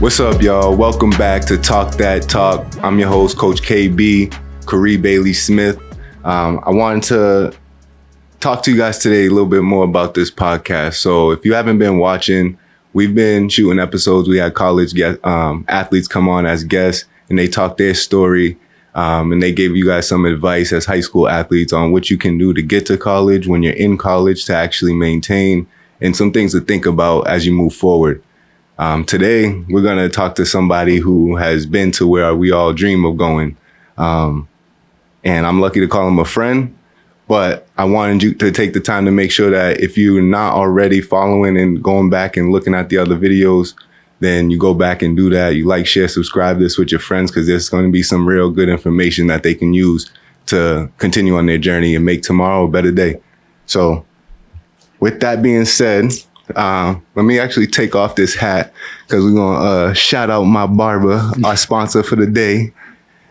What's up, y'all? Welcome back to Talk That Talk. I'm your host, Coach KB, Corey Bailey Smith. I wanted to talk to you guys today a little bit more about this podcast. So if you haven't been watching, we've been shooting episodes. We had college athletes come on as guests, and they talk their story. And they gave you guys some advice as high school athletes on what you can do to get to college, when you're in college, to actually maintain, and some things to think about as you move forward. Today, we're going to talk to somebody who has been to where we all dream of going. And I'm lucky to call him a friend, but I wanted you to take the time to make sure that if you're not already following and going back and looking at the other videos, then you go back and do that. You like, share, subscribe this with your friends, because there's going to be some real good information that they can use to continue on their journey and make tomorrow a better day. So with that being said, let me actually take off this hat, because we're going to shout out my barber, our sponsor for the day,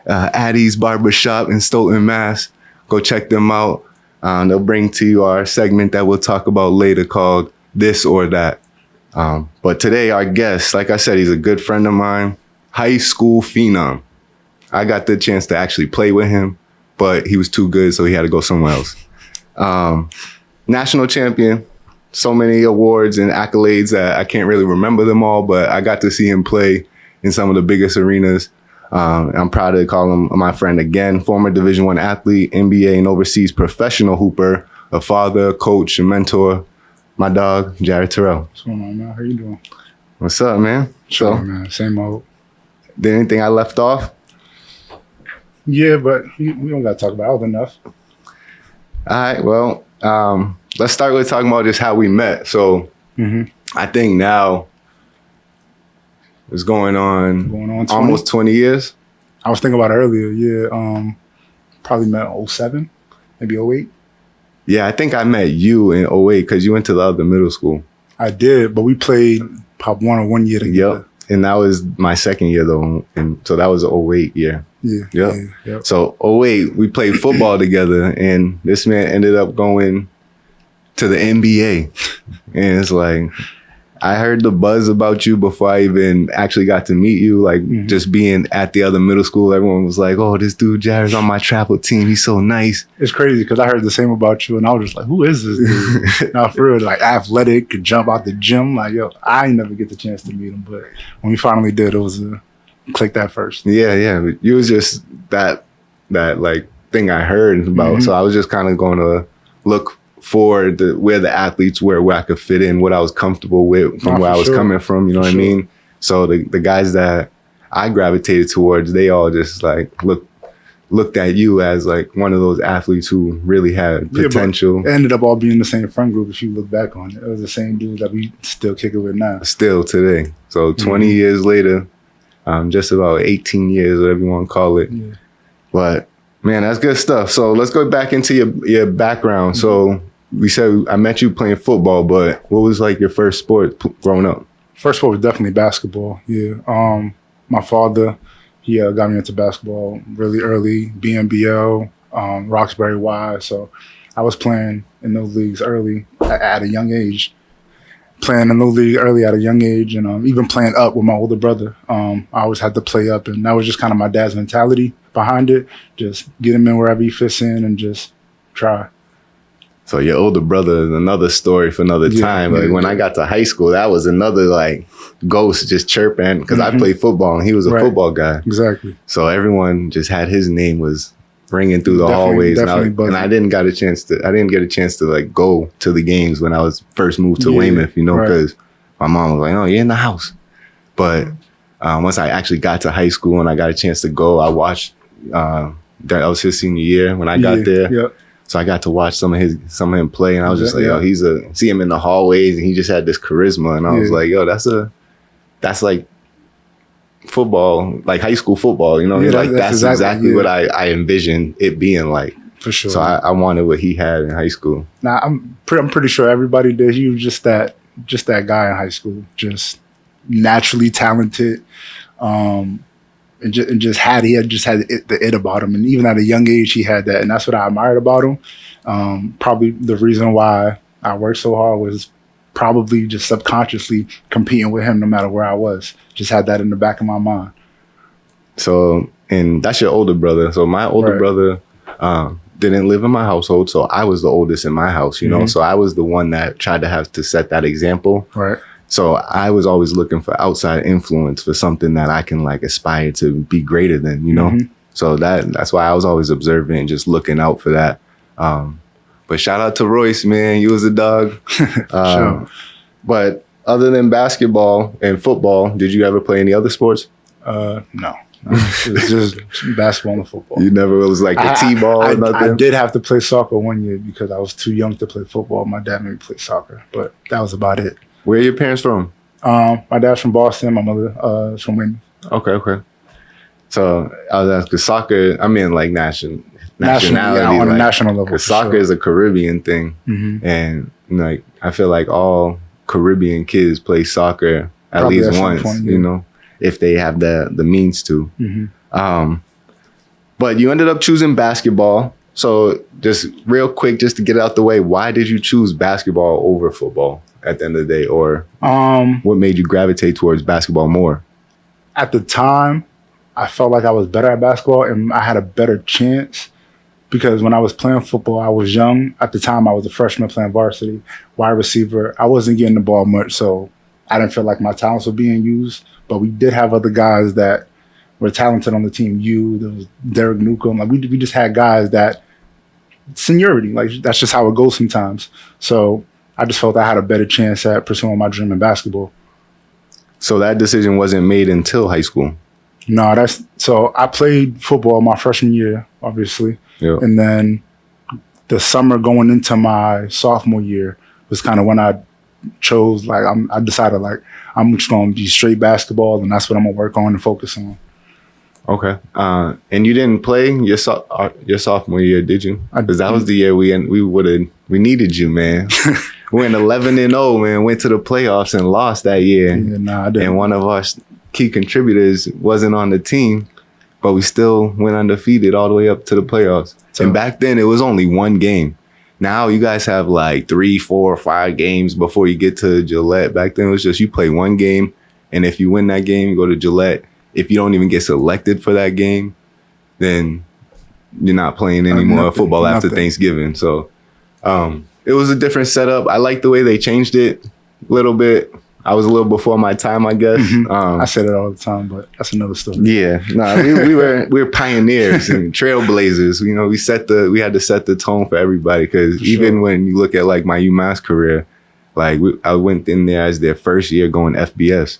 Addie's Barbershop in Stoughton, Mass. Go check them out. They'll bring to you our segment that we'll talk about later called This or That. But today, our guest, like I said, he's a good friend of mine, high school phenom. I got the chance to actually play with him, but he was too good, so he had to go somewhere else. National champion. So many awards and accolades that I can't really remember them all, but I got to see him play in some of the biggest arenas. I'm proud to call him my friend again. Former Division I athlete, NBA and overseas professional hooper, a father, coach, and mentor. My dog, Jared Terrell. What's going on, man? How you doing? What's up, man? Sure, man. Same old. Did anything I left off? Yeah, but we don't got to talk about it. That was enough. All right, well, let's start with talking about just how we met. So I think now it's going on 20? Almost 20 years. I was thinking about it earlier. Yeah, probably met in 07, maybe 08. Yeah, I think I met you in 08 because you went to the other middle school. I did, but we played probably 1 year together. Yep, and that was my second year though, and so that was an 08 year. Yeah. Yep. Yeah, yep. So 08, we played football together, and this man ended up going to the NBA. And it's like, I heard the buzz about you before I even actually got to meet you. Like, just being at the other middle school, everyone was like, oh, this dude Jared's on my travel team. He's so nice. It's crazy because I heard the same about you, and I was just like, who is this dude? Now, for real, like, athletic, could jump out the gym. Like, yo, I ain't never get the chance to meet him, but when we finally did, it was click that first. Yeah. But you was just that like thing I heard about. So I was just kind of going to look for where the athletes were, where I could fit in, what I was comfortable with from where I was coming from. You know what I mean? So the guys that I gravitated towards, they all just like looked at you as like one of those athletes who really had potential. It ended up all being the same friend group if you look back on it. It was the same dude that we still kick it with now. Still today. So 20 years later, just about 18 years, whatever you want to call it. Yeah. But man, that's good stuff. So let's go back into your background. So we said I met you playing football, but what was like your first sport growing up? First sport was definitely basketball. Yeah. My father, he got me into basketball really early, BNBL, Roxbury Y. So I was playing in those leagues early at a young age. Playing in the league early at a young age, and even playing up with my older brother. I always had to play up, and that was just kind of my dad's mentality behind it. Just get him in wherever he fits in and just try. So your older brother is another story for another time. Like when I got to high school, that was another like ghost just chirping, because I played football and he was a football guy. Exactly. So everyone just had his name was ringing through the hallways, and I didn't get a chance to like go to the games when I was first moved to Weymouth, you know, because my mom was like, "Oh, you're in the house." But once I actually got to high school and I got a chance to go, I watched. That was his senior year when I got there. Yep. So I got to watch some of him play, and I was just like, "Yo, see him in the hallways, and he just had this charisma." And I was like, "Yo, that's like football, like high school football, you know, like that's exactly what I envisioned it being like." For sure. So I wanted what he had in high school. Now I'm pretty sure everybody did. He was just that guy in high school, just naturally talented, and just had the it about him, and even at a young age he had that, and that's what I admired about him. Probably the reason why I worked so hard was probably just subconsciously competing with him no matter where I was. Just had that in the back of my mind. So, and that's your older brother. So my older brother didn't live in my household, so I was the oldest in my house, you know? So I was the one that tried to have to set that example. Right. So I was always looking for outside influence for something that I can like aspire to be greater than, you know? So that's why I was always observant and just looking out for that. But shout out to Royce, man. You was a dog. Sure. But other than basketball and football, did you ever play any other sports? No. It was just basketball and football. You never was like a T-ball or nothing? I did have to play soccer one year because I was too young to play football. My dad made me play soccer, but that was about it. Where are your parents from? My dad's from Boston. My mother is from Weymouth. Okay. So I was asking, soccer, I mean like nationality. On a national level. Because soccer is a Caribbean thing. And like I feel like all Caribbean kids play soccer at Probably least at once, point, you know, if they have the means to. But you ended up choosing basketball. So just real quick, just to get it out the way, why did you choose basketball over football at the end of the day? Or what made you gravitate towards basketball more? At the time, I felt like I was better at basketball and I had a better chance because when I was playing football, I was young. At the time, I was a freshman playing varsity, wide receiver. I wasn't getting the ball much, so I didn't feel like my talents were being used. But we did have other guys that were talented on the team. There was Derek Newcomb. Like we just had guys that seniority. Like that's just how it goes sometimes. So I just felt I had a better chance at pursuing my dream in basketball. So that decision wasn't made until high school? No, so I played football my freshman year, obviously. Yeah. And then the summer going into my sophomore year was kind of when I chose, like, I decided, like, I'm just going to be straight basketball, and that's what I'm going to work on and focus on. Okay. And you didn't play your sophomore year, did you? Because that was the year we needed you, man. We went 11-0, man. Went to the playoffs and lost that year. Yeah, nah, I didn't. And one of our key contributors wasn't on the team, but we still went undefeated all the way up to the playoffs. So, and back then, it was only one game. Now you guys have like 3, 4, 5 games before you get to Gillette. Back then, it was just you play one game, and if you win that game, you go to Gillette. If you don't even get selected for that game, then you're not playing any more football after Thanksgiving. So it was a different setup. I like the way they changed it a little bit. I was a little before my time, I guess. I said it all the time, but that's another story. Yeah, we were pioneers and trailblazers. You know, we had to set the tone for everybody because even when you look at like my UMass career, like I went in there as their first year going FBS.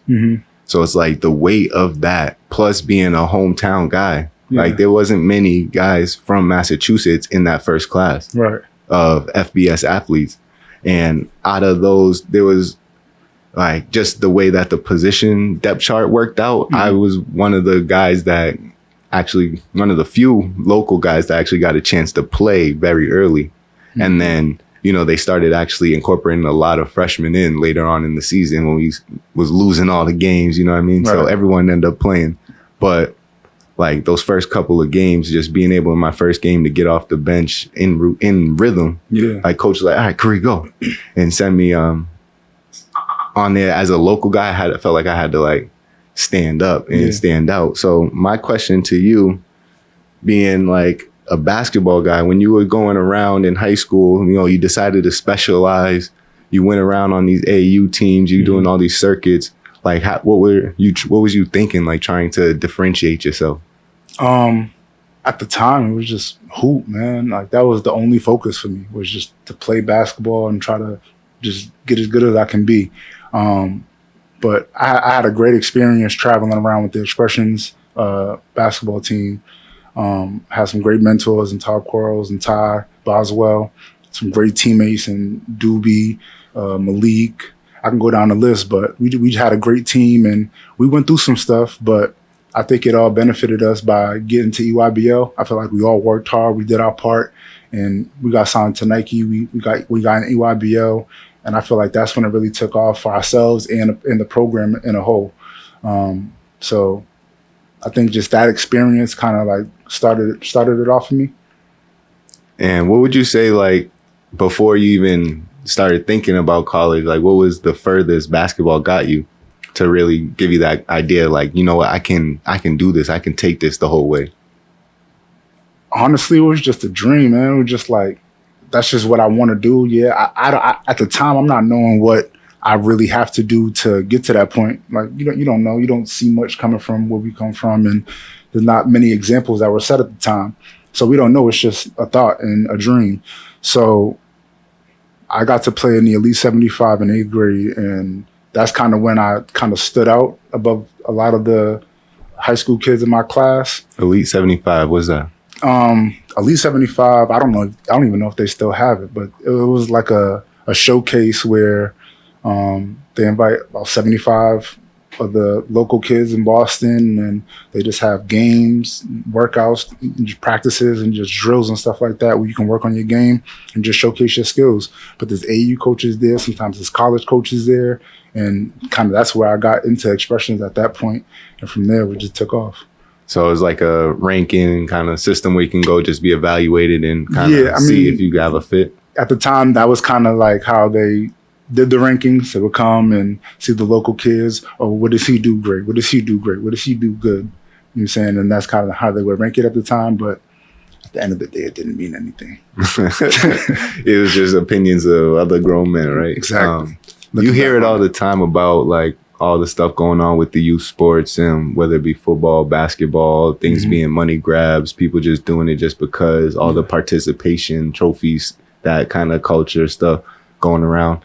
So it's like the weight of that plus being a hometown guy. Yeah. Like there wasn't many guys from Massachusetts in that first class of FBS athletes. And out of those, there was like just the way that the position depth chart worked out. I was one of the guys that actually, one of the few local guys that actually got a chance to play very early. And then, you know, they started actually incorporating a lot of freshmen in later on in the season when we was losing all the games, you know what I mean? So everyone ended up playing. But like those first couple of games, just being able in my first game to get off the bench in rhythm. Yeah. Like coach was like, all right, Curry, go. And send me on there as a local guy. I felt like I had to like stand up and stand out. So my question to you, being like a basketball guy, when you were going around in high school, you know, you decided to specialize, you went around on these AAU teams, you doing all these circuits, like what was you thinking, like trying to differentiate yourself? At the time, it was just hoop, man. Like that was the only focus for me, was just to play basketball and try to just get as good as I can be. But I had a great experience traveling around with the Expressions basketball team. Had some great mentors in Todd Quarles and Ty Boswell, some great teammates in Doobie, Malik. I can go down the list, but we had a great team and we went through some stuff, but I think it all benefited us by getting to EYBL. I feel like we all worked hard, we did our part, and we got signed to Nike. We got an EYBL, and I feel like that's when it really took off for ourselves and in the program in a whole. So I think just that experience kind of like started it off for me. And what would you say, like, before you even started thinking about college, like what was the furthest basketball got you to really give you that idea, like, you know what, I can do this, I can take this the whole way? Honestly, it was just a dream, man. It was just like, that's just what I want to do. Yeah, I at the time, I'm not knowing what I really have to do to get to that point. Like, you don't know. You don't see much coming from where we come from, and there's not many examples that were set at the time. So we don't know. It's just a thought and a dream. So I got to play in the Elite 75 in 8th grade, and that's kind of when I kind of stood out above a lot of the high school kids in my class. Elite 75, what's that? Elite 75, I don't know. I don't even know if they still have it, but it was like a showcase where they invite about 75 of the local kids in Boston, and they just have games, workouts, just practices, and just drills and stuff like that where you can work on your game and just showcase your skills. But there's AU coaches there, sometimes there's college coaches there, and kind of that's where I got into expressions at that point, and from there we just took off. So it's like a ranking kind of system where you can go just be evaluated and kind of see if you have a fit. At the time, that was kind of like how they did the rankings. They would come and see the local kids. Oh, what does he do great? What does he do great? What does he do good? You know what I'm saying? And that's kind of how they would rank it at the time. But at the end of the day, it didn't mean anything. It was just opinions of other grown men, right? Exactly. You hear it all the time about like all the stuff going on with the youth sports, and whether it be football, basketball, things being money grabs, people just doing it just because, all the participation trophies, that kind of culture stuff going around.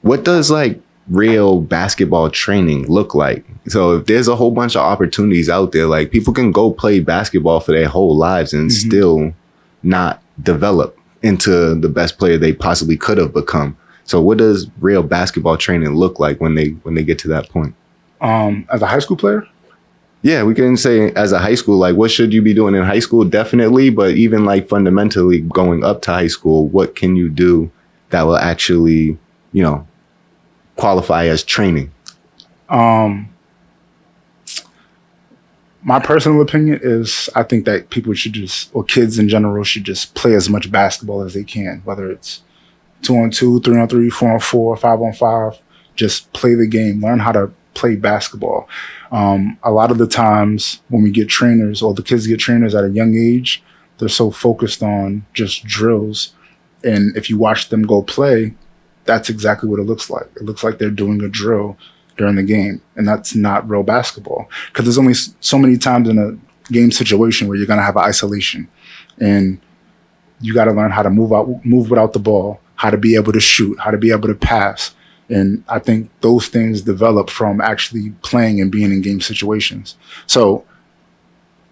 What does like real basketball training look like? So if there's a whole bunch of opportunities out there, like people can go play basketball for their whole lives and still not develop into the best player they possibly could have become. So what does real basketball training look like when they get to that point? As a high school player? Yeah, we can say as a high school, like what should you be doing in high school? Definitely. But even like fundamentally going up to high school, what can you do that will actually, you know, qualify as training? My personal opinion is I think that people should just, or kids in general, should just play as much basketball as they can, whether it's 2-on-2, 3-on-3, 4-on-4, 5-on-5. Just play the game. Learn how to play basketball. A lot of the times when we get trainers, or the kids get trainers at a young age, they're so focused on just drills. And if you watch them go play, that's exactly what it looks like. It looks like they're doing a drill during the game. And that's not real basketball. Because there's only so many times in a game situation where you're going to have an isolation. And you got to learn how to move without the ball, how to be able to shoot, how to be able to pass. And I think those things develop from actually playing and being in game situations. So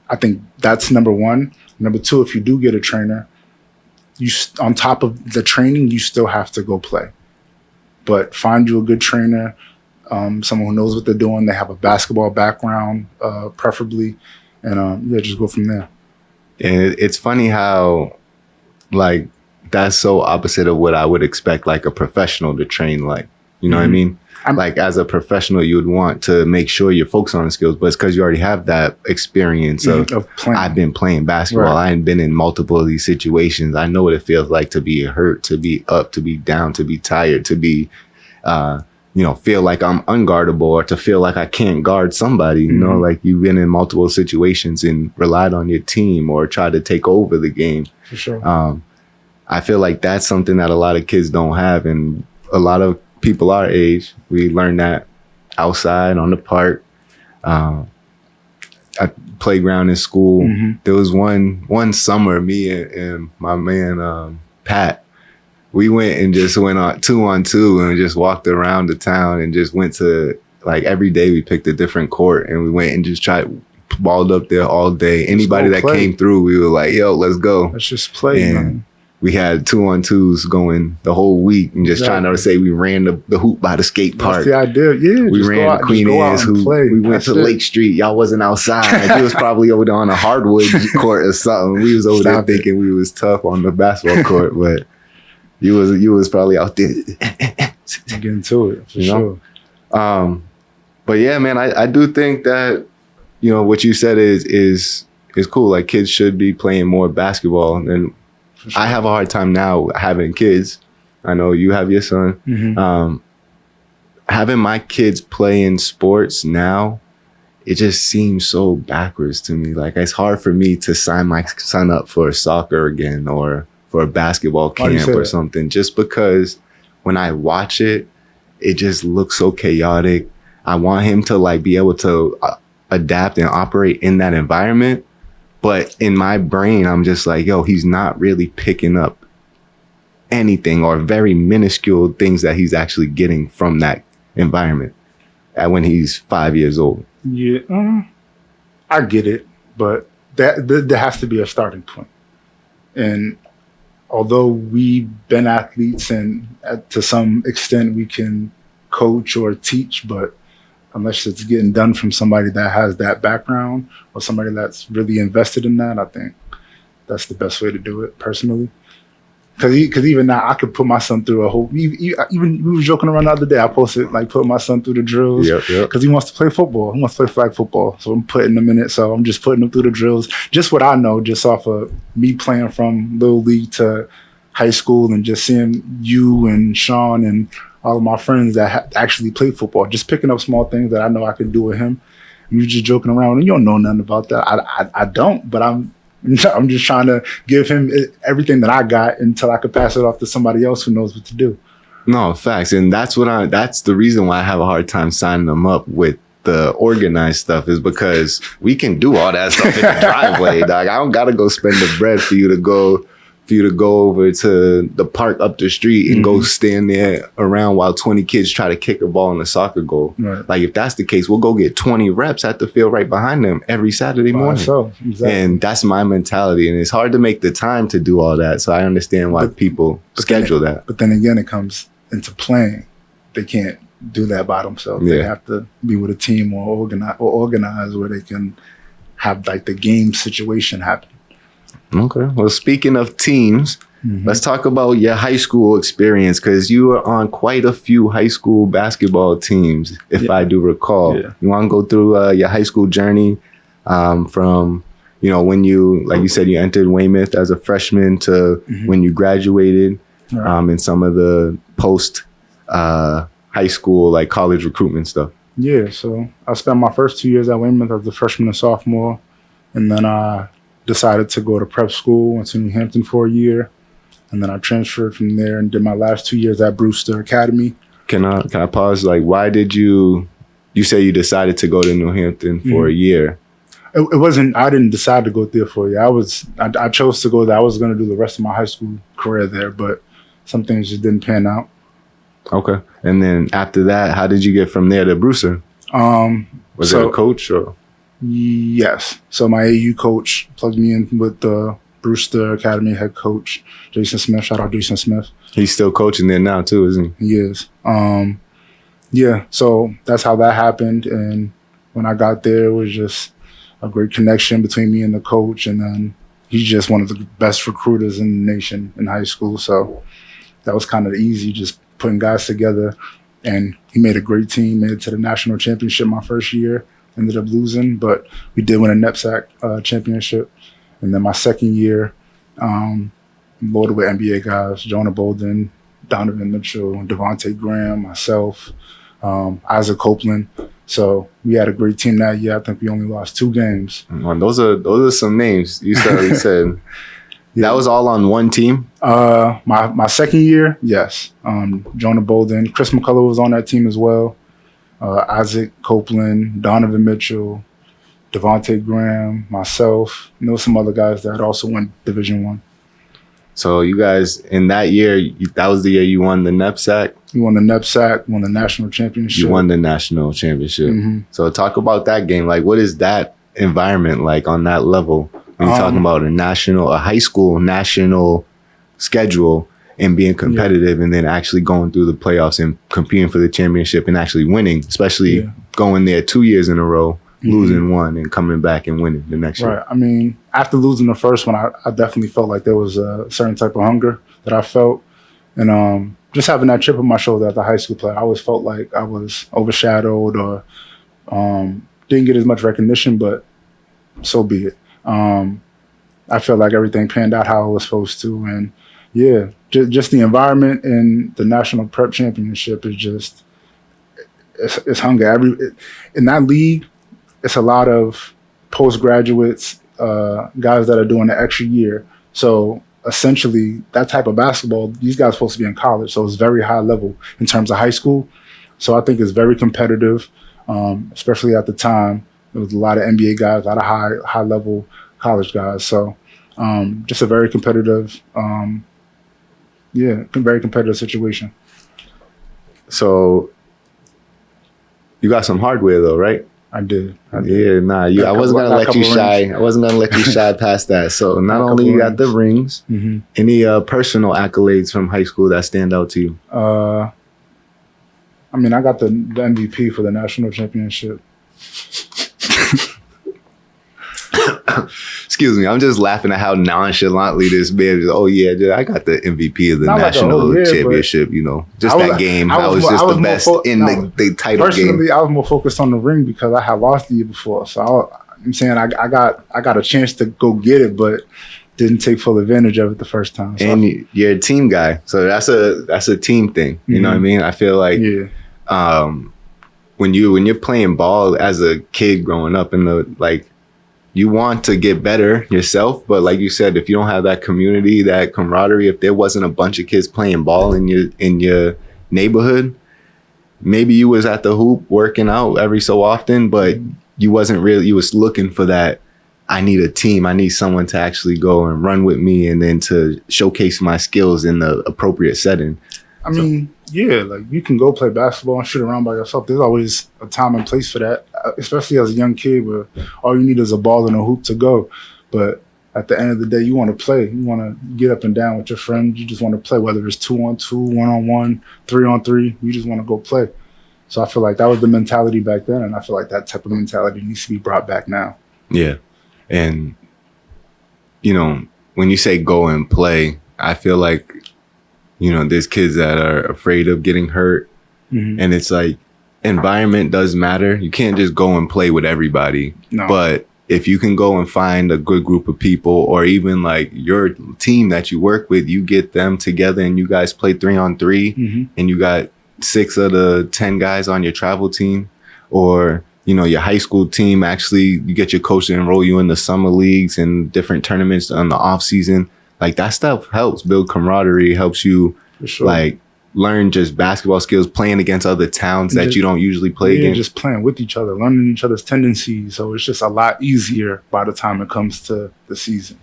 I think that's number one. Number two, if you do get a trainer, on top of the training, you still have to go play. But find you a good trainer, someone who knows what they're doing. They have a basketball background, preferably, and just go from there. And it's funny how, like, that's so opposite of what I would expect, like a professional to train like. You know what I mean? Like as a professional, you would want to make sure you're focused on the skills, but it's because you already have that experience of playing. I've been playing basketball. Right. I ain't been in multiple of these situations. I know what it feels like to be hurt, to be up, to be down, to be tired, to be, feel like I'm unguardable, or to feel like I can't guard somebody. You know, like you've been in multiple situations and relied on your team or tried to take over the game. For sure. I feel like that's something that a lot of kids don't have, and a lot of people our age, we learn that outside on the park, at playground in school. There was one summer, me and my man Pat, we went on 2-on-2 and just walked around the town and just went to, like, every day we picked a different court and we went and just balled up there all day. Anybody that came through, we were like, yo, let's go. Let's just play, man. We had 2-on-2s going the whole week and just trying to say we ran the hoop by the skate park. That's the idea. Yeah, we ran the Queen Anne's hoop. We went to Lake Street. Y'all wasn't outside. He was probably over there on a hardwood court or something. We was over there thinking we was tough on the basketball court, but you was probably out there getting to it for sure. But yeah, man, I do think that, what you said is cool. Like kids should be playing more basketball, and sure. I have a hard time now having kids. I know you have your son. Mm-hmm. Having my kids play in sports now, it just seems so backwards to me. Like, it's hard for me to sign my son up for soccer again or for a basketball camp or something, just because when I watch it, it just looks so chaotic. I want him to like be able to adapt and operate in that environment. But in my brain, I'm just like, yo, he's not really picking up anything or very minuscule things that he's actually getting from that environment when he's 5 years old. Yeah, I get it, but there has to be a starting point. And although we've been athletes and to some extent we can coach or teach, but unless it's getting done from somebody that has that background or somebody that's really invested in that, I think that's the best way to do it personally. Because even now, I could put my son through a whole. Even we were joking around the other day. I posted like putting my son through the drills because he wants to play football. He wants to play flag football. So I'm putting him in it. So I'm just putting him through the drills. Just what I know, just off of me playing from little league to high school and just seeing you and Sean and all of my friends that actually play football. Just picking up small things that I know I can do with him. And you're just joking around and you don't know nothing about that. I don't, but I'm just trying to give him everything that I got until I could pass it off to somebody else who knows what to do. No, facts. And that's the reason why I have a hard time signing them up with the organized stuff, is because we can do all that stuff in the driveway, dog. I don't got to go spend the bread for you to go over to the park up the street and go stand there around while 20 kids try to kick a ball in a soccer goal. Right. Like, if that's the case, we'll go get 20 reps at the field right behind them every Saturday morning. Exactly. And that's my mentality. And it's hard to make the time to do all that. So I understand why people schedule that. But then again, it comes into playing. They can't do that by themselves. They have to be with a team or organize where they can have like the game situation happen. Okay. Well, speaking of teams, let's talk about your high school experience, because you were on quite a few high school basketball teams, if I do recall. Yeah. You want to go through your high school journey from, when you, like you said, you entered Weymouth as a freshman to when you graduated, and some of the post high school, like college recruitment stuff. Yeah. So I spent my first 2 years at Weymouth as a freshman and sophomore, and then I decided to go to prep school, went to New Hampton for a year, and then I transferred from there and did my last 2 years at Brewster Academy. Can I pause? Like, why did you say you decided to go to New Hampton for a year? It wasn't, I didn't decide to go there for a year. I chose to go there. I was going to do the rest of my high school career there, but some things just didn't pan out. Okay. And then after that, how did you get from there to Brewster? Was it a coach or? Yes. So my AU coach plugged me in with the Brewster Academy head coach, Jason Smith. Shout out Jason Smith. He's still coaching there now too, isn't he? He is. Yeah. So that's how that happened. And when I got there, it was just a great connection between me and the coach. And then he's just one of the best recruiters in the nation in high school. So that was kind of easy, just putting guys together. And he made a great team, made it to the national championship my first year. Ended up losing, but we did win a knapsack championship. And then my second year, loaded with NBA guys, Jonah Bolden, Donovan Mitchell, Devontae Graham, myself, Isaac Copeland. So we had a great team that year. I think we only lost 2 games. Well, those are some names you said. That was all on one team? My second year, yes. Jonah Bolden, Chris McCullough was on that team as well. Isaac Copeland, Donovan Mitchell, Devontae Graham, myself, some other guys that also went Division I. So you guys, in that year, that was the year you won the knapsack? We won the knapsack, won the national championship. You won the national championship. So talk about that game. Like, what is that environment like on that level? When you're talking about a high school national schedule and being competitive and then actually going through the playoffs and competing for the championship and actually winning, especially going there 2 years in a row, losing one and coming back and winning the next year. Right. I mean, after losing the first one, I definitely felt like there was a certain type of hunger that I felt. And just having that chip on my shoulder as a high school player, I always felt like I was overshadowed or didn't get as much recognition, but so be it. I feel like everything panned out how it was supposed to. And yeah, just the environment in the National Prep Championship is just, it's hunger. In that league, it's a lot of postgraduates, guys that are doing the extra year. So essentially, that type of basketball, these guys are supposed to be in college. So it's very high level in terms of high school. So I think it's very competitive, especially at the time. There was a lot of NBA guys, a lot of high level college guys. So just a very competitive, very competitive situation. So you got some hardware though, right? I did. Yeah, nah. I wasn't gonna let you shy. I wasn't gonna let you shy past that. So not only you got the rings, any personal accolades from high school that stand out to you? I got the MVP for the national championship. Excuse me, I'm just laughing at how nonchalantly this man is. Oh yeah, I got the MVP of the national championship. Just that game. I was just the best in the title personally, game. Personally, I was more focused on the ring because I had lost the year before. So I'm saying I got a chance to go get it, but didn't take full advantage of it the first time. So and you're a team guy, so that's a team thing. You know what I mean? I feel like when you're playing ball as a kid growing up you want to get better yourself, but like you said, if you don't have that community, that camaraderie, if there wasn't a bunch of kids playing ball in your neighborhood, maybe you was at the hoop working out every so often, but you was looking for that. I need a team. I need someone to actually go and run with me and then to showcase my skills in the appropriate setting. You can go play basketball and shoot around by yourself. There's always a time and place for that, especially as a young kid where all you need is a ball and a hoop to go. But at the end of the day, you want to play. You want to get up and down with your friends. You just want to play, whether it's 2-on-2, 1-on-1, 3-on-3. You just want to go play. So I feel like that was the mentality back then, and I feel like that type of mentality needs to be brought back now. Yeah. And, when you say go and play, I feel like there's kids that are afraid of getting hurt. And it's like environment does matter. You can't just go and play with everybody. No. But if you can go and find a good group of people, or even like your team that you work with, you get them together and you guys play 3-on-3 and you got 6 of the 10 guys on your travel team, or your high school team, actually you get your coach to enroll you in the summer leagues and different tournaments on the off season. Like that stuff helps build camaraderie, helps you learn just basketball skills, playing against other towns that you don't usually play against. Just playing with each other, learning each other's tendencies. So it's just a lot easier by the time it comes to the season.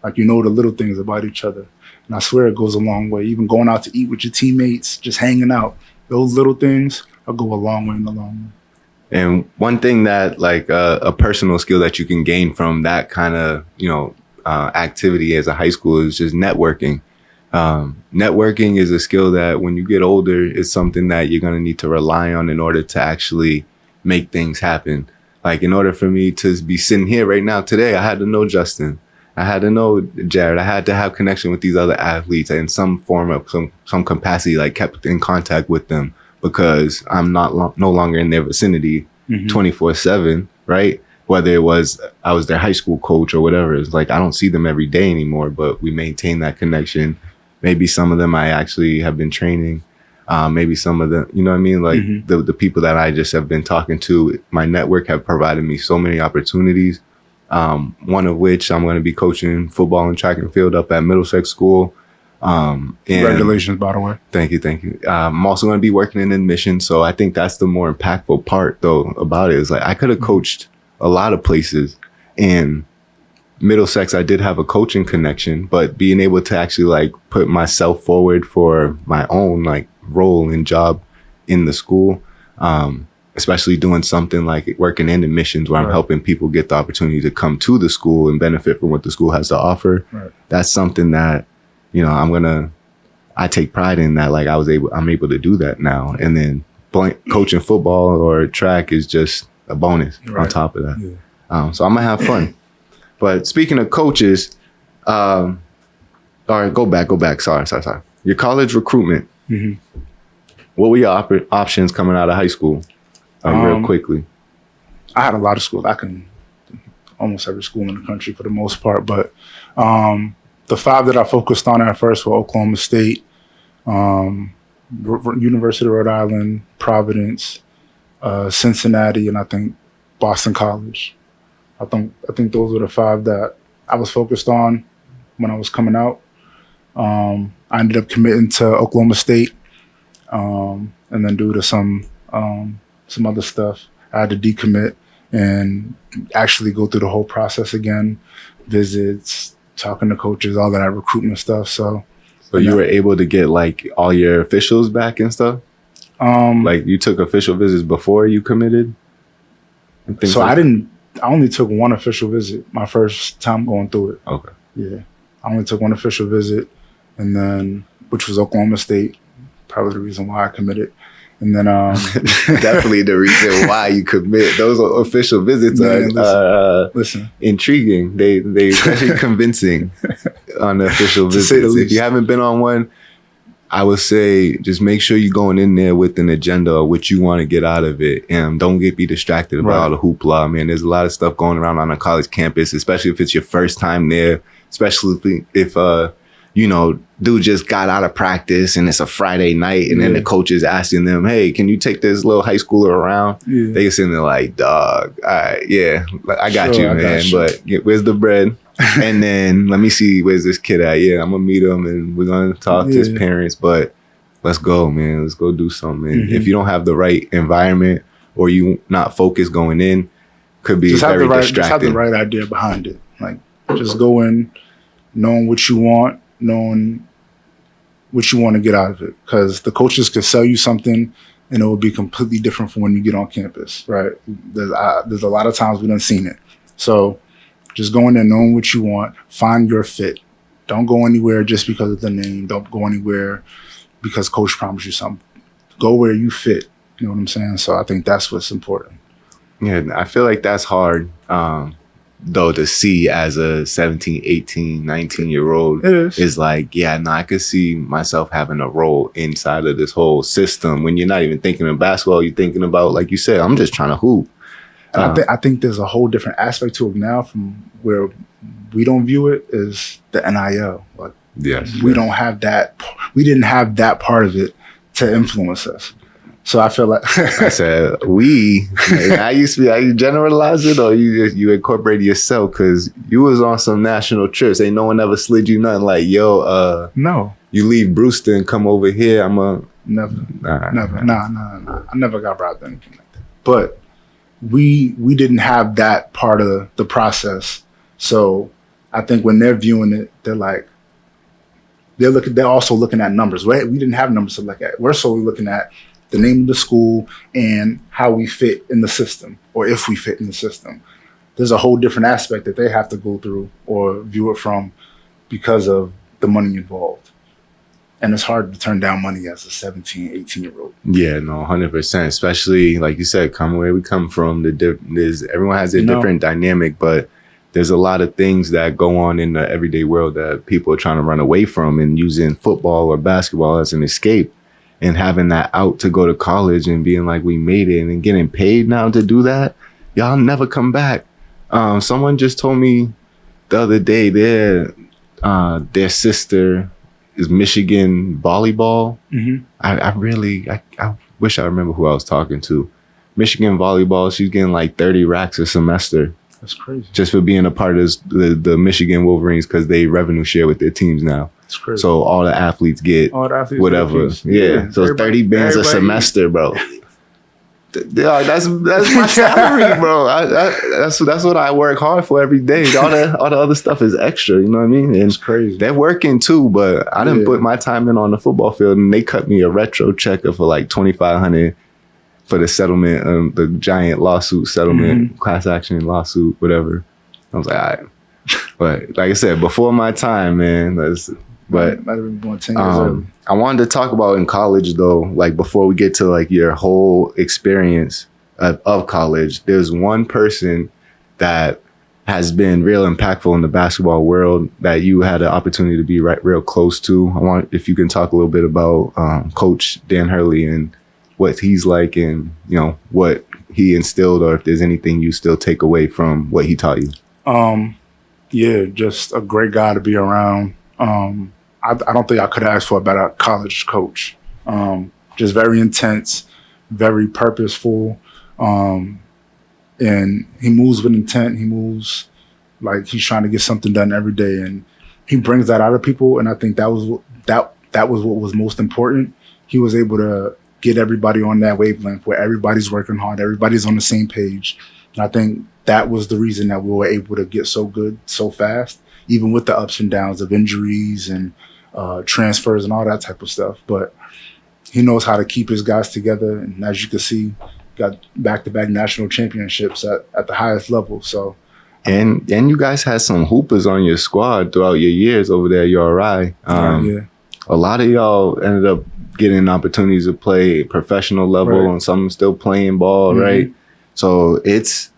Like the little things about each other. And I swear it goes a long way. Even going out to eat with your teammates, just hanging out. Those little things will go a long way in the long run. And one thing that a personal skill that you can gain from that kind of, activity as a high school is just networking. Networking is a skill that when you get older is something that you're going to need to rely on in order to actually make things happen. Like in order for me to be sitting here right now today, I had to know Justin. I had to know Jared. I had to have connection with these other athletes in some form of some capacity, kept in contact with them because I'm no longer in their vicinity 24/7, right? Whether it was I was their high school coach or whatever. It's like I don't see them every day anymore, but we maintain that connection. Maybe some of them I actually have been training. Maybe some of them, you know what I mean? The people that I just have been talking to, my network have provided me so many opportunities. One of which I'm going to be coaching football and track and field up at Middlesex School. Congratulations, by the way. Thank you. I'm also going to be working in admissions. So I think that's the more impactful part though about it is I could have coached a lot of places. In Middlesex, I did have a coaching connection, but being able to actually put myself forward for my own role and job in the school, especially doing something like working in admissions where I'm helping people get the opportunity to come to the school and benefit from what the school has to offer. Right. That's something that, I take pride in that. I'm able to do that now. And then coaching football or track is just a bonus on top of that. Yeah. So I'm gonna have fun. But speaking of coaches, all right, go back. Sorry. Your college recruitment. What were your options coming out of high school? Real quickly. I had a lot of schools. I can almost every school in the country for the most part. But the 5 that I focused on at first were Oklahoma State, University of Rhode Island, Providence, Cincinnati, and I think Boston College. I think those were the 5 that I was focused on when I was coming out. I ended up committing to Oklahoma State, and then due to some other stuff, I had to decommit and actually go through the whole process again, visits, talking to coaches, all of that recruitment stuff. So you were able to get like all your officials back and stuff? Like you took official visits before you committed? So I only took one official visit my first time going through it. Okay. Yeah. I only took one official visit, and then, which was Oklahoma State, probably the reason why I committed. And then definitely the reason why you commit. Those official visits are intriguing. They very convincing on the official visits. If you haven't been on one, I would say just make sure you're going in there with an agenda of what you want to get out of it, and don't be distracted by all the hoopla. Man, there's a lot of stuff going around on a college campus, especially if it's your first time there. Especially if dude just got out of practice and it's a Friday night, and then the coach is asking them, hey, can you take this little high schooler around? Yeah. They sitting there like, dog, all right, yeah, I got you, man. But where's the bread? And then let me see, where's this kid at? Yeah, I'm gonna meet him and we're gonna talk to his parents. But let's go, man. Let's go do something. Mm-hmm. If you don't have the right environment or you not focused going in, could be very distracting. Just have the right idea behind it. Like, just go in, knowing what you want, knowing what you want to get out of it. Because the coaches could sell you something and it will be completely different from when you get on campus, right? There's a lot of times we done seen it. So just go in there knowing what you want, find your fit. Don't go anywhere just because of the name. Don't go anywhere because coach promised you something. Go where you fit. You know what I'm saying? So I think that's what's important. Yeah, I feel like that's hard. Though to see as a 17, 18, 19-year-old is like, I could see myself having a role inside of this whole system. When you're not even thinking of basketball, you're thinking about, like you said, I'm just trying to hoop. I think there's a whole different aspect to it now from where we don't view it as the NIL. Like, we don't have that. We didn't have that part of it to influence us. So I feel like I said we. I you generalize it or you incorporate yourself because you was on some national trips. Ain't no one ever slid you nothing like, yo, no. You leave Brewster and come over here. Never. I never got robbed or anything like that. But we didn't have that part of the process. So I think when they're viewing it, they're like, they're also looking at numbers. We didn't have numbers to look at. We're solely looking at the name of the school and how we fit in the system, or if we fit in the system. There's a whole different aspect that they have to go through or view it from because of the money involved. And it's hard to turn down money as a 17, 18-year-old. Yeah, no, 100%. Especially, like you said, come where we come from. Everyone has a different dynamic, but there's a lot of things that go on in the everyday world that people are trying to run away from and using football or basketball as an escape. And having that out to go to college and being like, we made it, and getting paid now to do that, y'all never come back. Someone just told me the other day their sister is Michigan volleyball. Mm-hmm. I wish I remember who I was talking to. Michigan volleyball, she's getting like 30 racks a semester. That's crazy. Just for being a part of the Michigan Wolverines because they revenue share with their teams now. It's crazy. So all the athletes get whatever. Yeah. So 30 bands a semester, bro. That's my salary, bro. That's what I work hard for every day. All the other stuff is extra. You know what I mean? And it's crazy. They're working too, but I didn't put my time in on the football field, and they cut me a retro checker for like $2,500 for the settlement, the giant lawsuit settlement, class action lawsuit, whatever. I was like, all right. But like I said, before my time, man. But might have been born 10 years early. I wanted to talk about in college though, like before we get to like your whole experience of college, there's one person that has been real impactful in the basketball world that you had an opportunity to be real close to. I want if you can talk a little bit about Coach Dan Hurley and what he's like and, what he instilled, or if there's anything you still take away from what he taught you. Yeah, just a great guy to be around. I don't think I could ask for a better college coach. Just very intense, very purposeful, and he moves with intent. He moves like he's trying to get something done every day, and he brings that out of people. And I think that was what was most important. He was able to get everybody on that wavelength where everybody's working hard, everybody's on the same page. And I think that was the reason that we were able to get so good so fast, even with the ups and downs of injuries and transfers and all that type of stuff. But he knows how to keep his guys together. And as you can see, got back-to-back national championships at the highest level. So, and you guys had some hoopers on your squad throughout your years over there at URI. yeah. A lot of y'all ended up getting opportunities to play professional level, Right. and some still playing ball, right? So it's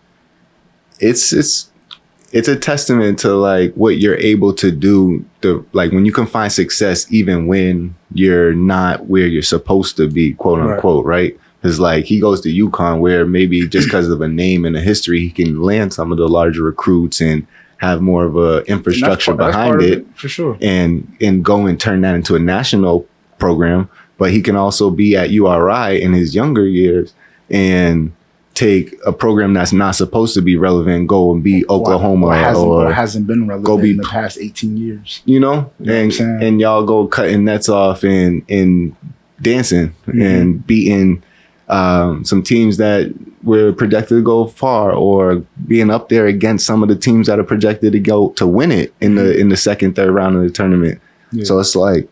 a testament to like what you're able to do. Like when you can find success even when you're not where you're supposed to be, quote unquote, right? Because like he goes to UConn where maybe just because of a name and a history, he can land some of the larger recruits and have more of a infrastructure behind it, for sure, and go and turn that into a national program. But he can also be at URI in his younger years and take a program that's not supposed to be relevant, go and be Oklahoma or hasn't been relevant in the past 18 years. You know, and y'all go cutting nets off and dancing and beating some teams that were projected to go far, or being up there against some of the teams that are projected to go to win it in the second, third round of the tournament. Yeah. So it's like,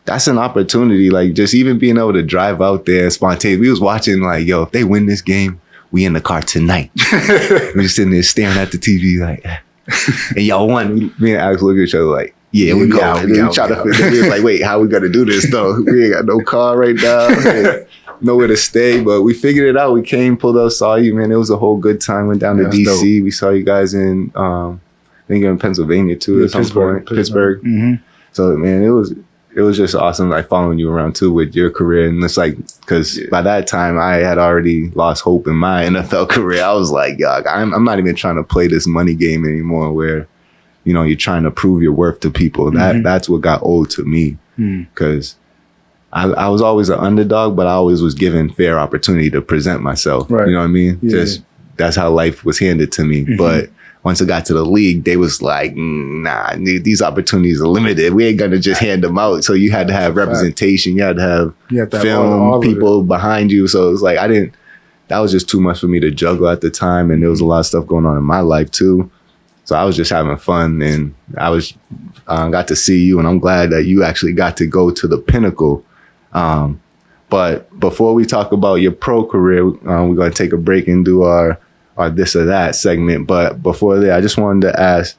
that's an opportunity. Like just even being able to drive out there spontaneously. We was watching like, yo, if they win this game, we in the car tonight. We're just sitting there staring at the TV like, and y'all won. Me and Alex look at each other like, yeah, we go. We was like, wait, how we gonna do this though? We ain't got no car right now. Nowhere to stay, but we figured it out. We came, pulled up, saw you, man. It was a whole good time. Went down to DC. Dope. We saw you guys in, I think you're in Pennsylvania too at some point. Pittsburgh. Mm-hmm. So man, it was just awesome, like following you around too with your career. And it's like, because by that time I had already lost hope in my NFL career. I was like, yeah, I'm not even trying to play this money game anymore where, you know, you're trying to prove your worth to people. That's what got old to me, because I was always an underdog, but I always was given fair opportunity to present myself. Right. You know what I mean? Yeah. Just that's how life was handed to me. But once I got to the league, they was like, nah, these opportunities are limited. We ain't gonna just hand them out. So you had to have representation. You had to have film, people behind you. So it was like, that was just too much for me to juggle at the time. And there was a lot of stuff going on in my life too. So I was just having fun, and I was got to see you, and I'm glad that you actually got to go to the pinnacle. But before we talk about your pro career, we're going to take a break and do our this or that segment. But before that, I just wanted to ask,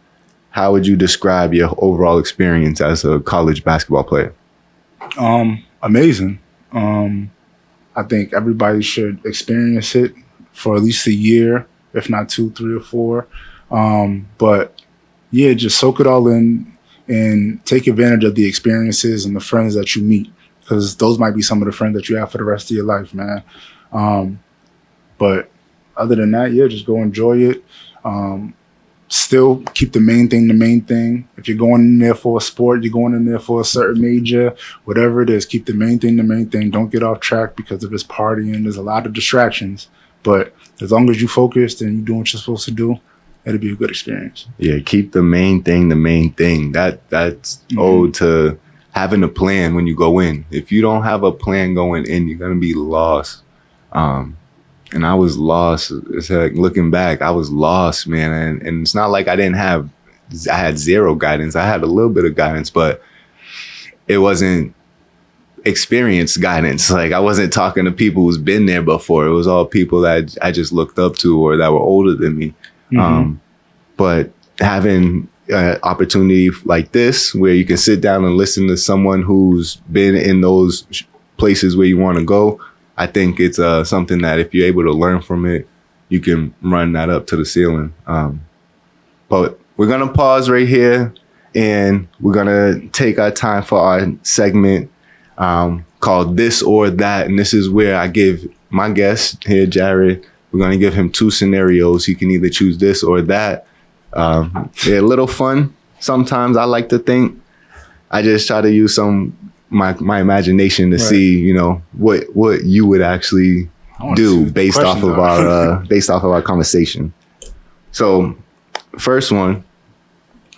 how would you describe your overall experience as a college basketball player? Amazing. I think everybody should experience it for at least a year, if not 2, 3, or 4. But yeah, just soak it all in and take advantage of the experiences and the friends that you meet, because those might be some of the friends that you have for the rest of your life, man. But other than that, yeah, just go enjoy it. Still keep the main thing. If you're going in there for a sport, you're going in there for a certain major, whatever it is, keep the main thing. Don't get off track because of this partying. There's a lot of distractions. But as long as you're focused and you're doing what you're supposed to do, it'll be a good experience. Yeah, keep the main thing. That's owed to having a plan when you go in. If you don't have a plan going in, you're going to be lost. And I was lost. It's like looking back, I was lost, man. And it's not like I had zero guidance. I had a little bit of guidance, but it wasn't experienced guidance. Like I wasn't talking to people who's been there before. It was all people that I just looked up to or that were older than me. But having an opportunity like this, where you can sit down and listen to someone who's been in those places where you want to go, I think it's something that if you're able to learn from it, you can run that up to the ceiling. But we're going to pause right here, and we're going to take our time for our segment called This or That. And this is where I give my guest here, Jared, we're going to give him 2 scenarios. He can either choose this or that. They're a little fun sometimes. I like to think. I just try to use my imagination to see, you know, what you would actually do based off of our conversation. So, first one,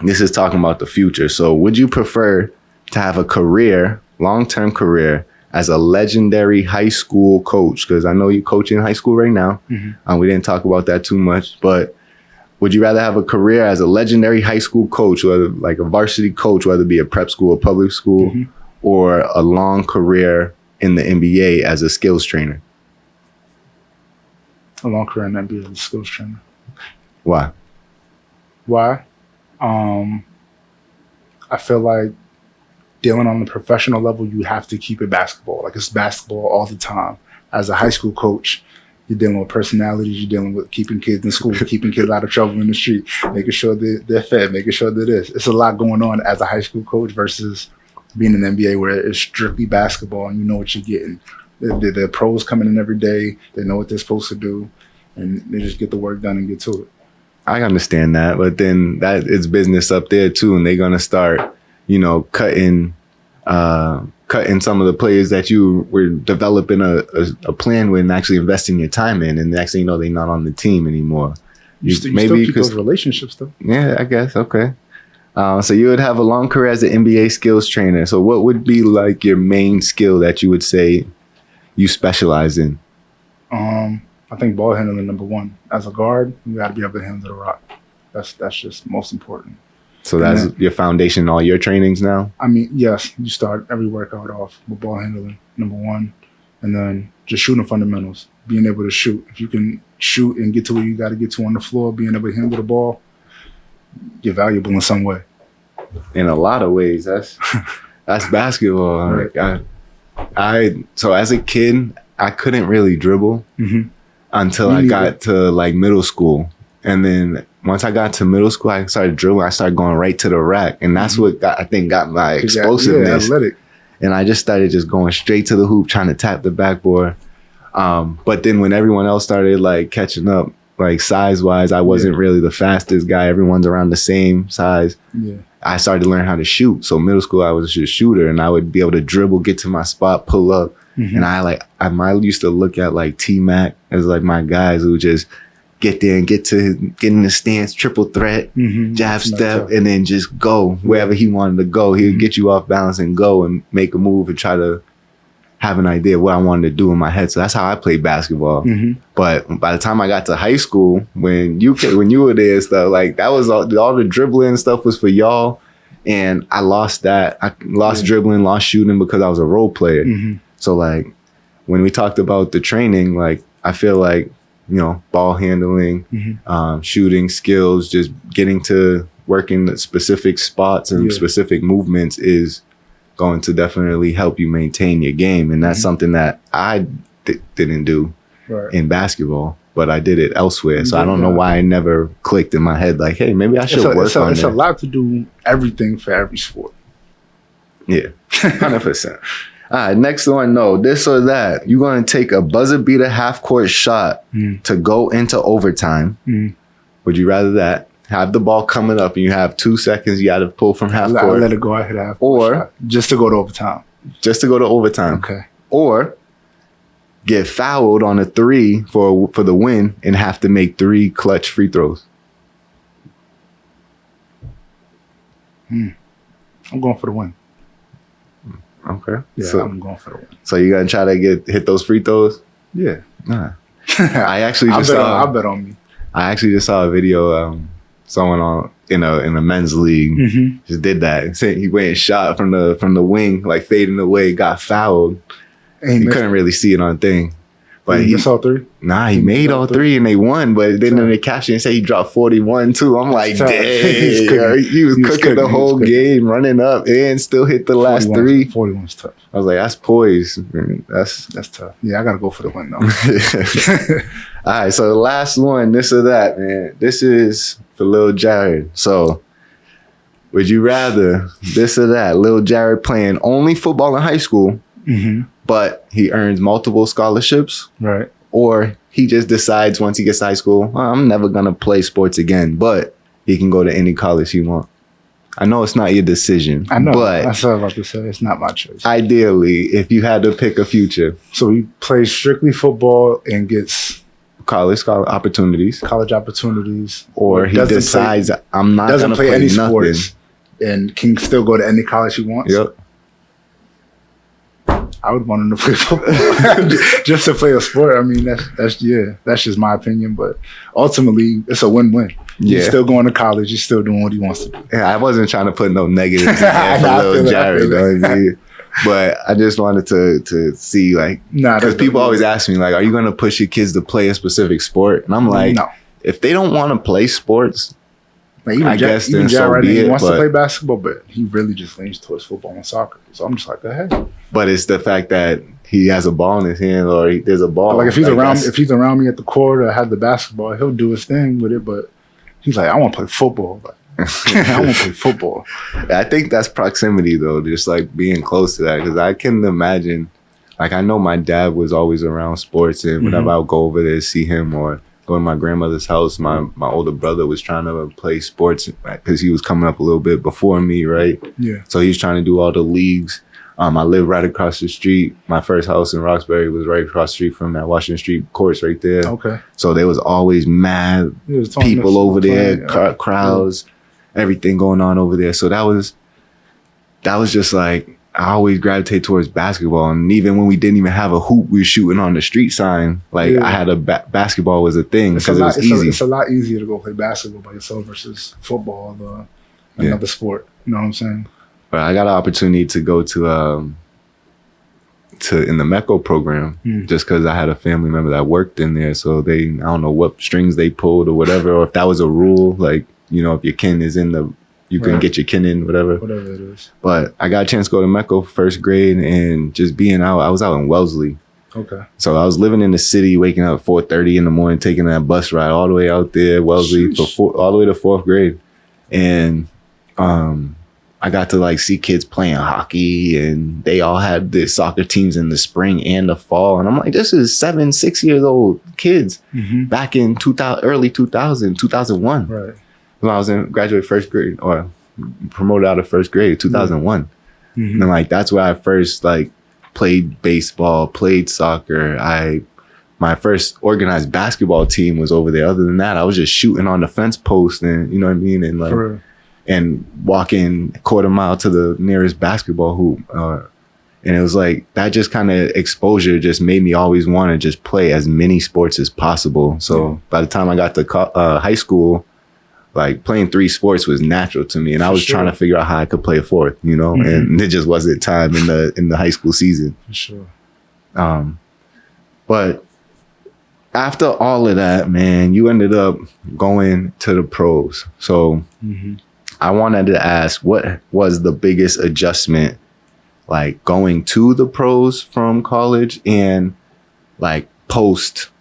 this is talking about the future. So, would you prefer to have a career, long-term career, as a legendary high school coach? Because I know you coach in high school right now. We didn't talk about that too much, but would you rather have a career as a legendary high school coach, whether like a varsity coach, whether it be a prep school or public school, or a long career in the NBA as a skills trainer? A long career in the NBA as a skills trainer. Why? I feel like dealing on the professional level, you have to keep it basketball. Like, it's basketball all the time. As a high school coach, you're dealing with personalities, you're dealing with keeping kids in school, keeping kids out of trouble in the street, making sure they're fed, making sure that it's a lot going on as a high school coach versus being in the NBA where it's strictly basketball and you know what you're getting. The pros coming in every day, they know what they're supposed to do, and they just get the work done and get to it. I understand that, but then that it's business up there too, and they're gonna start, you know, cutting some of the players that you were developing a plan with and actually investing your time in, and next thing you know, they're not on the team anymore. You still keep those relationships though. Yeah, I guess. Okay. So you would have a long career as an NBA skills trainer. So what would be like your main skill that you would say you specialize in? I think ball handling, number one. As a guard, you got to be able to handle the rock. That's just most important. So that's your foundation in all your trainings now? I mean, yes, you start every workout off with ball handling, number one, and then just shooting fundamentals, being able to shoot. If you can shoot and get to where you got to get to on the floor, being able to handle the ball, you're valuable in some way. In a lot of ways, that's basketball. Right. So as a kid, I couldn't really dribble until I got to like middle school, and then once I got to middle school, I started dribbling. I started going right to the rack, and that's what I think got my explosiveness. Athletic. And I just started just going straight to the hoop, trying to tap the backboard. But then when everyone else started like catching up, like size wise, I wasn't really the fastest guy. Everyone's around the same size. Yeah. I started to learn how to shoot. So middle school, I was just a shooter, and I would be able to dribble, get to my spot, pull up. And I used to look at like T-Mac as like my guys who just get there and get in the stance, triple threat, jab step, and then just go wherever he wanted to go. He would get you off balance and go and make a move and try to have an idea of what I wanted to do in my head. So that's how I played basketball. But by the time I got to high school, when you were there and stuff, like that was all the dribbling and stuff was for y'all. And I lost that. I lost dribbling, lost shooting because I was a role player. So like when we talked about the training, like I feel like, you know, ball handling, shooting skills, just getting to work in specific spots and specific movements is going to definitely help you maintain your game. And that's something that I didn't do in basketball, but I did it elsewhere. So I don't know why I never clicked in my head like, hey, maybe I should work on it. It's a lot to do everything for every sport. Yeah, 100%. All right, next one, no, this or that. You're going to take a buzzer beater half-court shot to go into overtime. Would you rather that? Have the ball coming up and you have 2 seconds, you got to pull from half-court. I'll let it go. I hit half-court shot. Just to go to overtime. Just to go to overtime. Okay. Or get fouled on a 3 for the win and have to make 3 clutch free throws. I'm going for the win. Okay. Yeah, so, I'm going for the win. So you're going to try to hit those free throws? Yeah. I actually just I bet on me. I actually just saw a video, someone in a men's league just did that. He went and shot from the wing, like fading away, got fouled. You couldn't really see it on thing. But he missed all 3? Nah, he made all 3 and they won. But then in the caption, say he dropped 41 too. I'm like, dang, he was cooking the whole game, running up and still hit the last 3. 41's tough. I was like, that's poise. That's tough. Yeah, I gotta go for the win though. All right, so the last one, this or that, man. This is for Lil Jared. So, would you rather this or that? Lil Jared playing only football in high school, but he earns multiple scholarships, right? Or he just decides once he gets to high school, I'm never gonna play sports again, but he can go to any college he wants. I know it's not your decision. I know. But that's what I was about to say. It's not my choice. Ideally, if you had to pick a future. So he plays strictly football and gets college opportunities. Or he decides I'm not going to play any nothing. Sports and can still go to any college he wants. Yep. I would want him to play football just to play a sport. I mean, that's just my opinion. But ultimately, it's a win-win. Yeah. He's still going to college. He's still doing what he wants to do. Yeah, I wasn't trying to put no negatives in there for little Jared. You know what I mean? But I just wanted to see, like, because people always ask me, like, are you going to push your kids to play a specific sport? And I'm like, no. If they don't want to play sports, like I guess then so be it. He wants to play basketball, but he really just leans towards football and soccer. So I'm just like, go ahead. But it's the fact that he has a ball in his hand, or there's a ball. Like if he's around me at the court or had the basketball, he'll do his thing with it. But he's like, I want to play football. Like, I want to play football. I think that's proximity, though, just like being close to that. Because I can imagine, like, I know my dad was always around sports, and whenever I would go over there to see him or go to my grandmother's house, my older brother was trying to play sports because he was coming up a little bit before me, right? Yeah. So he was trying to do all the leagues. I lived right across the street. My first house in Roxbury was right across the street from that Washington Street courts right there. Okay. So there was always mad people over there, crowds, everything going on over there. So that was just like, I always gravitate towards basketball. And even when we didn't even have a hoop, we were shooting on the street sign. Like I had basketball was a thing because it was easy. It's a lot easier to go play basketball by yourself versus football, another sport. You know what I'm saying? But I got an opportunity to go to in the MECO program just because I had a family member that worked in there. So I don't know what strings they pulled or whatever, or if that was a rule, like, you know, if your kin is you can get your kin in, whatever it is. But I got a chance to go to MECO first grade and just being out. I was out in Wellesley. Okay. So I was living in the city, waking up at 4:30 in the morning, taking that bus ride all the way out there, Wellesley, all the way to fourth grade. And I got to like see kids playing hockey, and they all had the soccer teams in the spring and the fall. And I'm like, this is 6 years old kids back in early 2001. Right. When I was graduated first grade or promoted out of first grade, 2001. And like, that's where I first like played baseball, played soccer. My first organized basketball team was over there. Other than that, I was just shooting on the fence post and, you know what I mean? And like, and walking quarter mile to the nearest basketball hoop. And it was like, that just kind of exposure just made me always want to just play as many sports as possible. So by the time I got to high school, like playing 3 sports was natural to me. And I was trying to figure out how I could play a 4th, you know, and it just wasn't time in the high school season. For sure. But after all of that, man, you ended up going to the pros. So I wanted to ask, what was the biggest adjustment, like going to the pros from college and like post?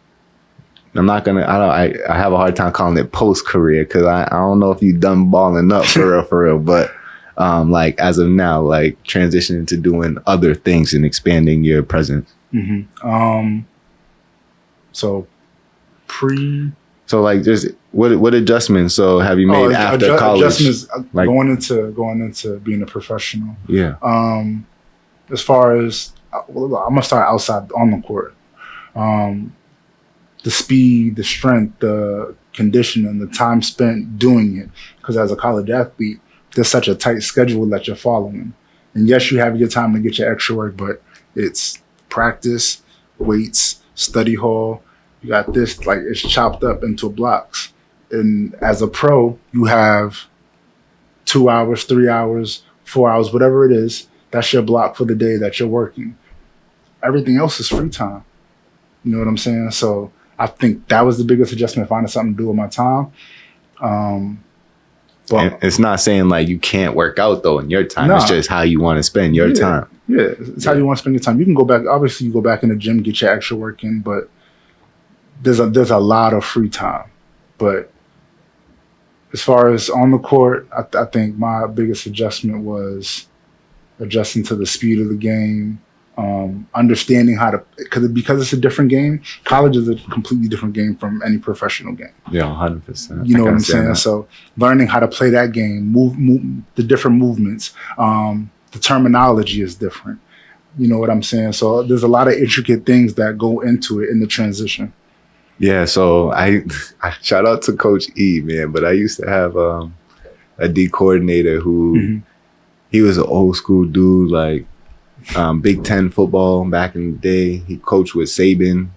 I have a hard time calling it post career because I don't know if you've done balling up for real, but like as of now, like transitioning to doing other things and expanding your presence. So like just what adjustments have you made after college? Adjustments like going into being a professional. Yeah. As far as I'm gonna start outside on the court. The speed, the strength, the conditioning, the time spent doing it. Because as a college athlete, there's such a tight schedule that you're following. And yes, you have your time to get your extra work, but it's practice, weights, study hall. You got this, like it's chopped up into blocks. And as a pro, you have 2 hours, 3 hours, 4 hours, whatever it is. That's your block for the day that you're working. Everything else is free time. You know what I'm saying? So I think that was the biggest adjustment, finding something to do with my time. But it's not saying like you can't work out though in your time. It's just how you want to spend your time. Yeah, it's how you want to spend your time. You can go back. Obviously, you go back in the gym, get your extra work in, but there's a lot of free time. But as far as on the court, I think my biggest adjustment was adjusting to the speed of the game, understanding how to, because it's a different game. College is a completely different game from any professional game. Yeah, 100%. You know what I'm saying? So learning how to play that game, move the different movements, the terminology is different. You know what I'm saying? So there's a lot of intricate things that go into it in the transition. Yeah, so I shout out to Coach E, man, but I used to have a D coordinator who he was an old school dude, like Big Ten football back in the day. He coached with Saban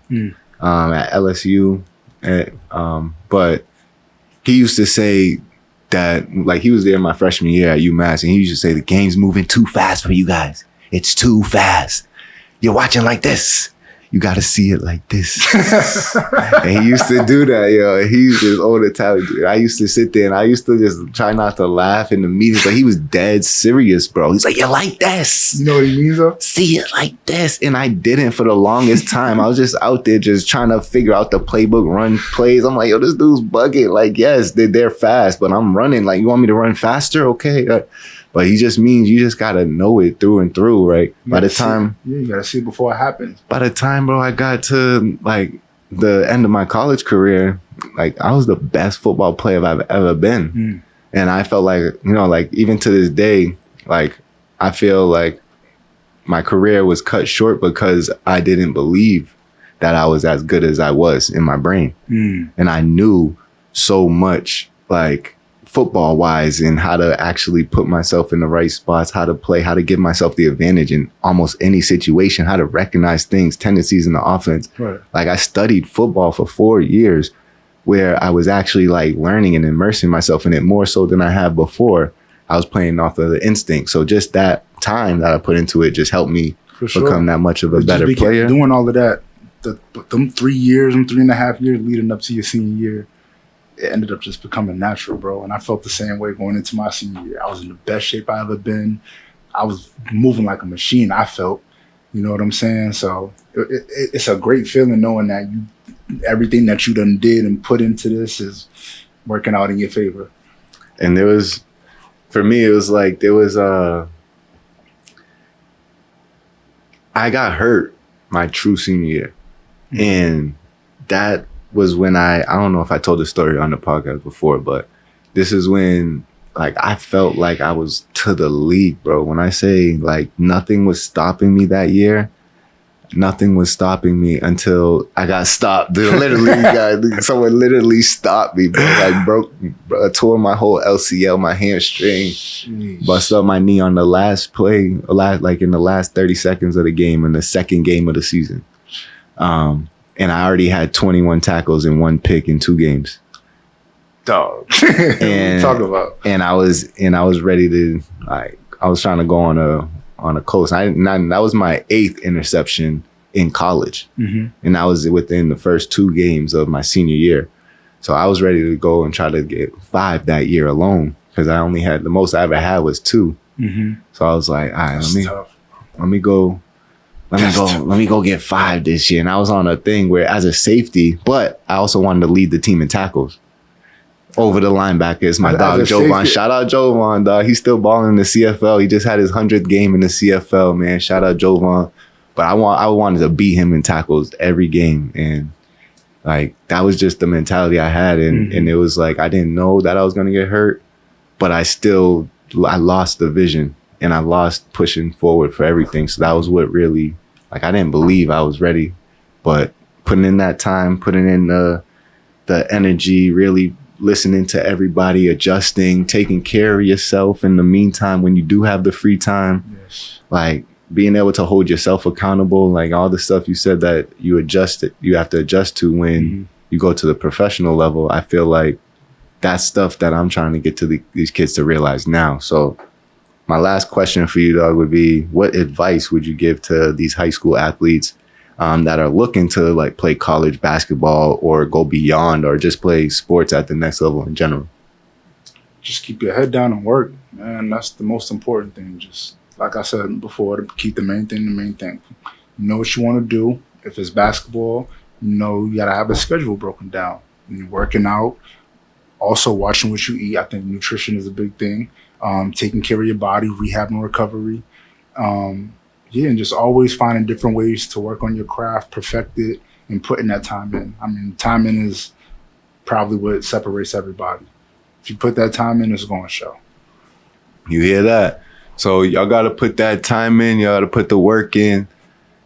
at LSU, but he used to say that, like, he was there my freshman year at UMass, and he used to say the game's moving too fast for you guys. It's too fast. You're watching like this. You got to see it like this. And he used to do that, yo. He's this old Italian dude. I used to sit there and I used to just try not to laugh in the meetings, but he was dead serious, bro. He's like, you like this. You know what he means, though? See it like this. And I didn't for the longest time. I was just out there just trying to figure out the playbook, run plays. I'm like, yo, this dude's bugging. Like, yes, they're fast, but I'm running. Like, you want me to run faster? Okay. But he just means you just got to know it through and through, right? By the time... you got to see it before it happens. By the time, bro, I got to, like, the end of my college career, like, I was the best football player I've ever been. And I felt like, you know, like, even to this day, like, I feel like my career was cut short because I didn't believe that I was as good as I was in my brain. And I knew so much, like, football wise, and how to actually put myself in the right spots, how to play, how to give myself the advantage in almost any situation, how to recognize things, tendencies in the offense. Right. Like, I studied football for 4 years where I was actually like learning and immersing myself in it more so than I have before. I was playing off of the instinct. So just that time that I put into it just helped me become that much of a better player. Doing all of that, them 3 years and 3.5 years leading up to your senior year, it ended up just becoming natural, bro. And I felt the same way going into my senior year. I was in the best shape I ever been. I was moving like a machine, I felt. You know what I'm saying? So it's a great feeling knowing that everything that you done did and put into this is working out in your favor. And there was, for me, it was like, I got hurt my true senior year. And that was when I don't know if I told the story on the podcast before, but this is when, like, I felt like I was to the league, bro. When I say, like, nothing was stopping me that year, nothing was stopping me until I got stopped. Literally, someone literally stopped me, bro. Like, tore my whole LCL, my hamstring, busted up my knee on the last play, like in the last 30 seconds of the game in the second game of the season. And I already had 21 tackles and 1 pick in 2 games. Dog. And talk about. And I was ready to, like, I was trying to go on a coast. That was my 8th interception in college. And that was within the first 2 games of my senior year. So I was ready to go and try to get 5 that year alone, because I only had, the most I ever had was 2. So I was like, all right, let me go get 5 this year. And I was on a thing where, as a safety, but I also wanted to lead the team in tackles over the linebackers. My dog Jovan, shout out Jovan, dog. He's still balling in the CFL. He just had his 100th game in the CFL, man. Shout out Jovan. But I wanted to beat him in tackles every game, and like, that was just the mentality I had. And it was like, I didn't know that I was gonna get hurt, but I lost the vision. And I lost pushing forward for everything. So that was what really, like, I didn't believe I was ready. But putting in that time, putting in the energy, really listening to everybody, adjusting, taking care of yourself in the meantime when you do have the free time. Like, being able to hold yourself accountable, like all the stuff you said that you have to adjust to when you go to the professional level. I feel like that's stuff that I'm trying to get to these kids to realize now. So my last question for you, dog, would be, what advice would you give to these high school athletes that are looking to, like, play college basketball or go beyond, or just play sports at the next level in general? Just keep your head down and work, man. That's the most important thing. Just like I said before, to keep the main thing. You know what you want to do. If it's basketball, you know you got to have a schedule broken down. When you're working out, also watching what you eat. I think nutrition is a big thing. Taking care of your body, rehab and recovery. You Yeah, and just always finding different ways to work on your craft, perfect it, and putting that time in. I mean, timing is probably what separates everybody. If you put that time in, it's going to show. You hear that? So y'all got to put that time in. Y'all got to put the work in.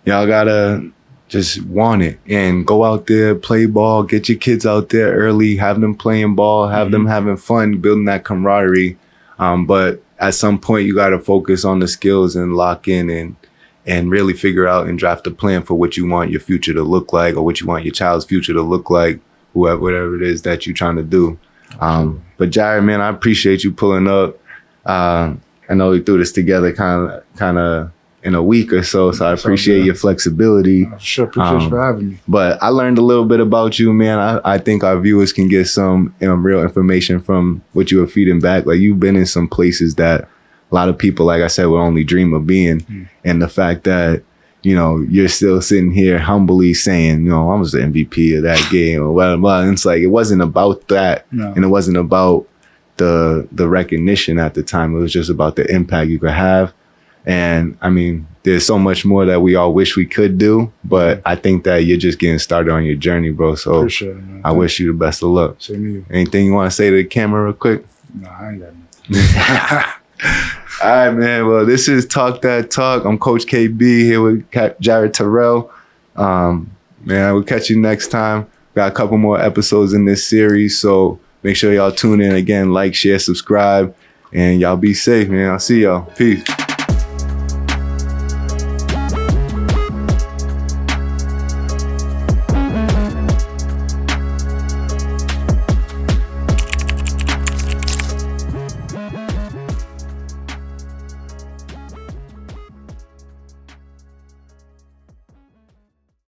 Y'all got to just want it and go out there, play ball, get your kids out there early, have them playing ball, have them having fun, building that camaraderie. But at some point, you got to focus on the skills and lock in and really figure out and draft a plan for what you want your future to look like, or what you want your child's future to look like, whatever it is that you're trying to do. But Jared, man, I appreciate you pulling up. I know we threw this together kind of in a week or so I appreciate your flexibility. Sure, appreciate you for having me. But I learned a little bit about you, man. I think our viewers can get some real information from what you were feeding back. Like, you've been in some places that a lot of people, like I said, would only dream of being. And the fact that, you're still sitting here humbly saying, I was the MVP of that game or whatever. And it's like, it wasn't about that. No. And it wasn't about the recognition at the time. It was just about the impact you could have. And I mean, there's so much more that we all wish we could do, but I think that you're just getting started on your journey, bro. So appreciate it, man. I wish you the best of luck. Same to you. Anything you want to say to the camera real quick? No, I ain't got nothing. All right, man. Well, this is Talk That Talk. I'm Coach KB here with Jared Terrell. Man, we'll catch you next time. Got a couple more episodes in this series, so make sure y'all tune in again, like, share, subscribe, and y'all be safe, man. I'll see y'all. Peace.